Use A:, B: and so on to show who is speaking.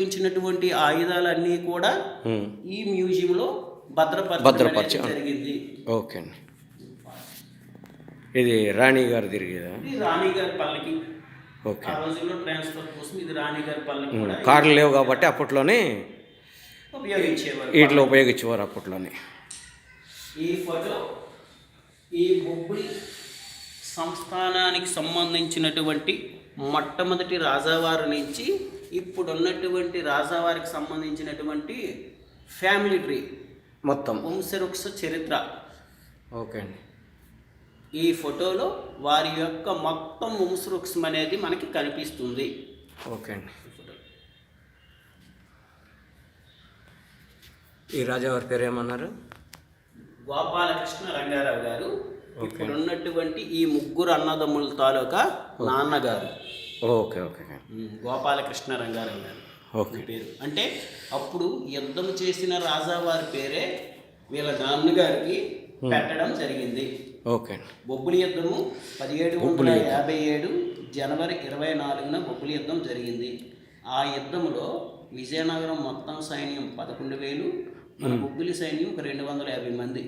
A: ఇచ్చినటువంటి ఆయుధాలన్నీ కూడా ఈ మ్యూజియంలో భద్రపరచడం జరిగింది.
B: ఓకే అండి. ఇది రాణి గారు తిరిగేదా?
A: ఇది రాణి గారి పల్లకి.
B: ఓకే.
A: ఆ రోజుల్లో ట్రాన్స్ఫర్ కోసం ఇది రాణి గారి పల్లకి కూడా.
B: కార్లు లేవు కాబట్టి అప్పట్లోనే
A: ఉపయోగించేవారు.
B: వీటిలో ఉపయోగించేవారు అప్పట్లోనే.
A: ఈ ఫోటో ఈ బొబ్బిలి సంస్థానానికి సంబంధించినటువంటి మొట్టమొదటి రాజావారి నుంచి ఇప్పుడున్నటువంటి రాజావారికి సంబంధించినటువంటి ఫ్యామిలీ ట్రీ
B: మొత్తం
A: వంశవృక్ష చరిత్ర.
B: ఓకే అండి.
A: ఈ ఫోటోలో వారి యొక్క మొత్తం వంశవృక్షం అనేది మనకి కనిపిస్తుంది.
B: ఓకే అండి. ఈ రాజావారి పేరు ఏమన్నారు?
A: గోపాలకృష్ణ రంగారావు గారు. ఇప్పుడు ఉన్నటువంటి ఈ ముగ్గురు అన్నదమ్ముల తాలూకా నాన్నగారు.
B: Okay okay.
A: గోపాలకృష్ణ రంగారావు గారు
B: ఓకే
A: పేరు. అంటే అప్పుడు యుద్ధం చేసిన రాజావారి పేరే వీళ్ళ నాన్నగారికి పెట్టడం జరిగింది.
B: ఓకే.
A: బొబ్బిలి యుద్ధము 1757 జనవరి 24న బొబ్బిలి యుద్ధం జరిగింది. ఆ యుద్ధంలో విజయనగరం మొత్తం సైన్యం 11,000, మన బొబ్బిలి సైన్యం 250 మంది.